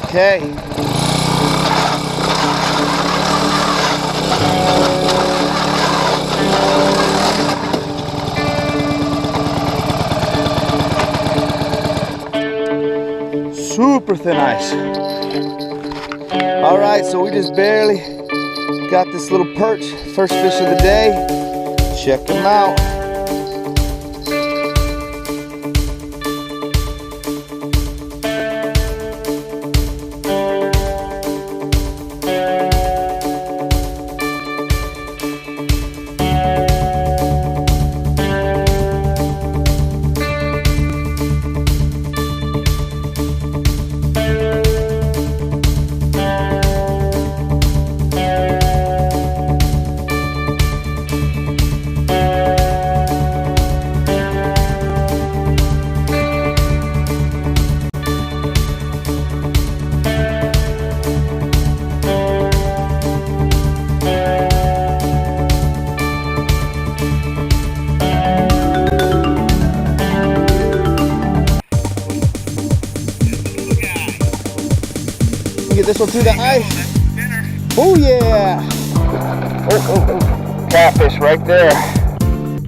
Okay. Super thin ice. All right, so we just barely got this little perch. First fish of the day. Check them out. Get this one through the ice. Oh yeah! Oh. Catfish right there.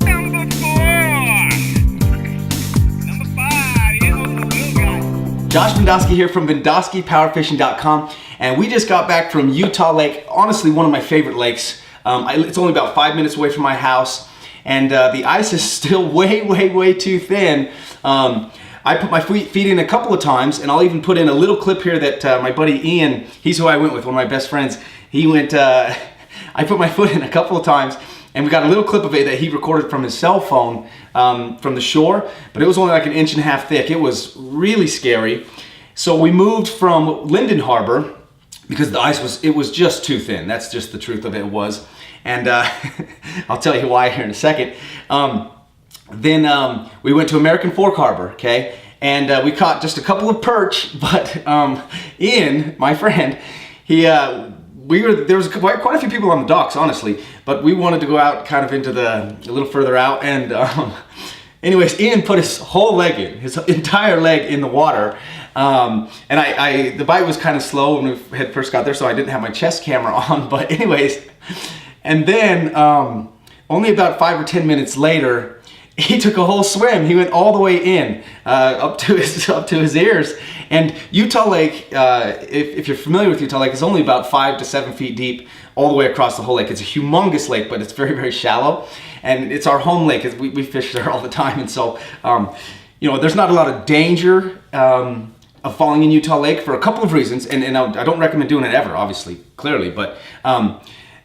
Number 5. Josh Bendoski here from BendsokiPowerFishing.com, and we just got back from Utah Lake. Honestly, one of my favorite lakes. It's only about 5 minutes away from my house, and the ice is still way too thin. I put my feet in a couple of times, and I'll even put in a little clip here that my buddy Ian, he's who I went with, one of my best friends, he went, I put my foot in a couple of times, and we got a little clip of it that he recorded from his cell phone from the shore, but it was only like 1.5 inches thick. It was really scary. So we moved from Linden Harbor because the ice was just too thin. That's just the truth of it was. And I'll tell you why here in a second. Then we went to American Fork Harbor, okay? And we caught just a couple of perch, but Ian, my friend, there was quite a few people on the docks, honestly, but we wanted to go out kind of into a little further out, and anyways, Ian put his whole leg in, his entire leg in the water, and the bite was kind of slow when we had first got there, so I didn't have my chest camera on, but anyways, and then only about 5 or 10 minutes later, he took a whole swim. He went all the way in, up to his ears. And Utah Lake, if you're familiar with Utah Lake, is only about 5 to 7 feet deep all the way across the whole lake. It's a humongous lake, but it's very shallow. And it's our home lake. We fish there all the time. And so, there's not a lot of danger of falling in Utah Lake for a couple of reasons. And I don't recommend doing it ever, obviously, clearly. But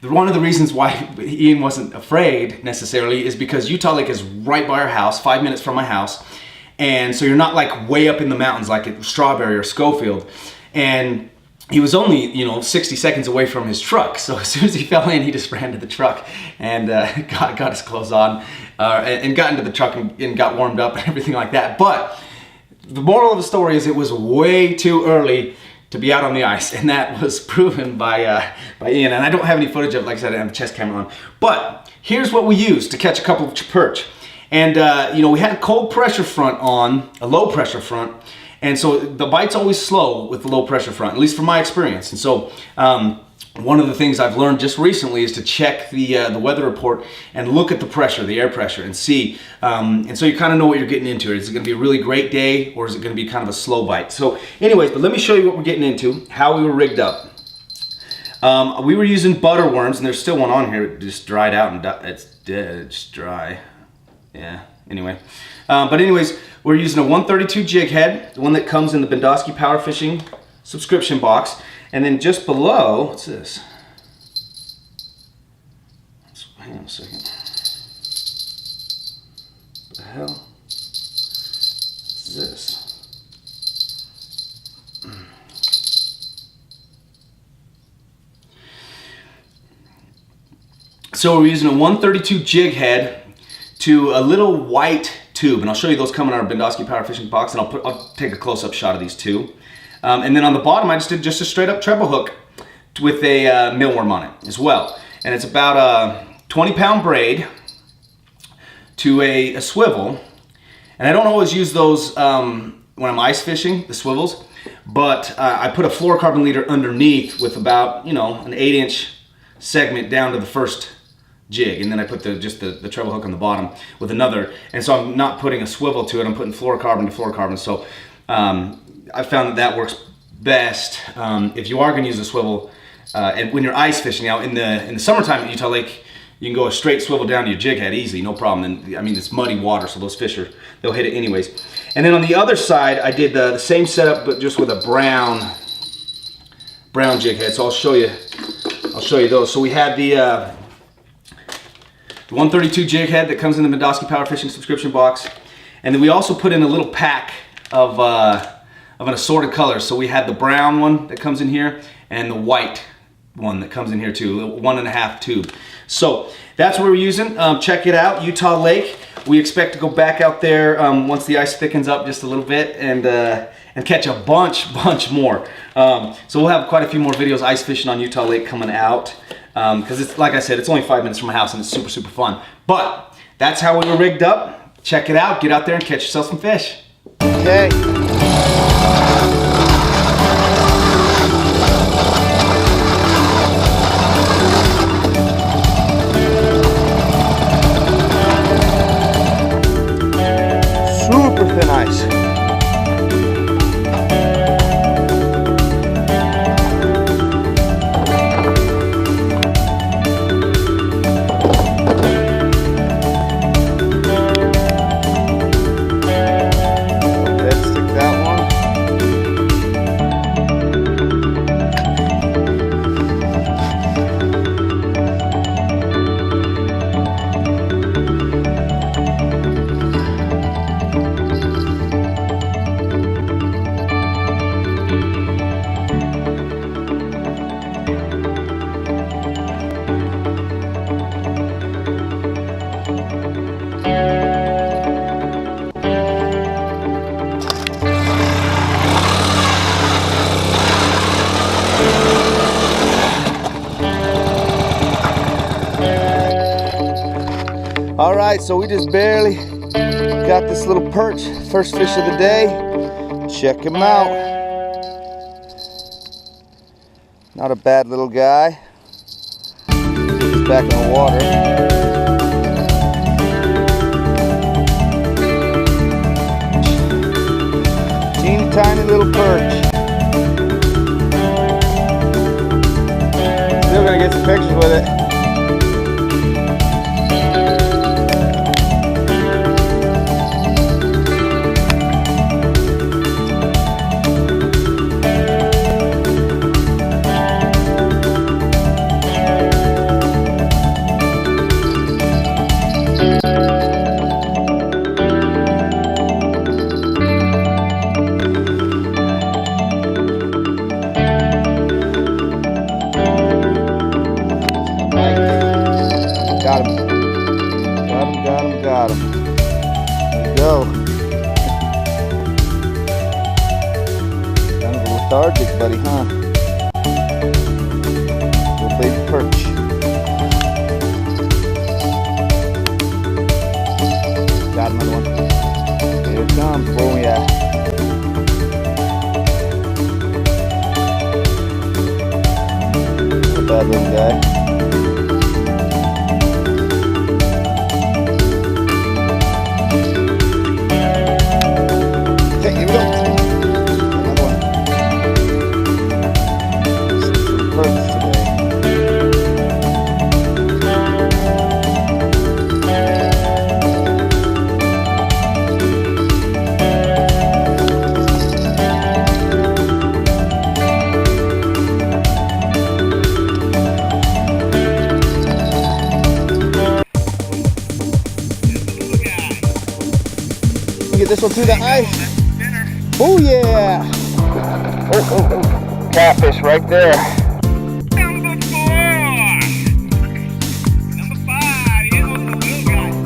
one of the reasons why Ian wasn't afraid necessarily is because Utah Lake is right by our house, 5 minutes from my house. And so you're not like way up in the mountains like at Strawberry or Schofield. And he was only, 60 seconds away from his truck. So as soon as he fell in, he just ran to the truck and got his clothes on and got into the truck and got warmed up and everything like that. But the moral of the story is it was way too early to be out on the ice, and that was proven by Ian. And I don't have any footage of it, like I said, I have a chest camera on. But here's what we used to catch a couple of perch. And we had a cold pressure front on, a low pressure front, and so the bite's always slow with the low pressure front, at least from my experience. And so one of the things I've learned just recently is to check the weather report and look at the pressure, the air pressure, and see. And so you kind of know what you're getting into. Is it going to be a really great day, or is it going to be kind of a slow bite? So anyways, but let me show you what we're getting into, how we were rigged up. We were using butter worms, and there's still one on here. It just dried out, and it's dead. It's dry. Yeah, anyway. But anyways, we're using a 132 jig head, the one that comes in the Bendoski Power Fishing subscription box. And then just below, what's this? Hang on a second. What the hell is this? So we're using a 132 jig head to a little white tube, and I'll show you those come in our Bendoski Power Fishing box, and I'll take a close-up shot of these two. And then on the bottom, I just did just a straight up treble hook with a mealworm on it as well. And it's about a 20-pound braid to a swivel. And I don't always use those when I'm ice fishing, the swivels. but I put a fluorocarbon leader underneath with about, you know, an 8-inch segment down to the first jig, and then I put just the treble hook on the bottom with another, and so I'm not putting a swivel to it, I'm putting fluorocarbon to fluorocarbon. So I found that works best. If you are going to use a swivel, and when you're ice fishing out in the summertime at Utah Lake, you can go a straight swivel down to your jig head easily, no problem. And I mean, it's muddy water, so those fish they'll hit it anyways. And then on the other side, I did the same setup, but just with a brown jig head. So I'll show you those. So we had the 132 jig head that comes in the BendsokiPowerFishing subscription box, and then we also put in a little pack of an assorted colors. So we had the brown one that comes in here, and the white one that comes in here too, a 1.5 tube. So that's what we're using. Check it out, Utah Lake. We expect to go back out there once the ice thickens up just a little bit, and catch a bunch more. So we'll have quite a few more videos ice fishing on Utah Lake coming out, because it's, like I said, it's only 5 minutes from my house and it's super fun. But that's how we were rigged up. Check it out. Get out there and catch yourself some fish. Okay. Super thin ice. All right, so we just barely got this little perch, first fish of the day. Check him out. Not a bad little guy. He's back in the water. Teeny tiny little perch. Still gonna get some pictures with it. Got him. Got him. There you go. Kind of lethargic, buddy, huh? Little baby perch. Got another one. Here it comes. Oh, yeah. Not a bad little guy. Get this one through the ice. Oh yeah! Oh, catfish right there.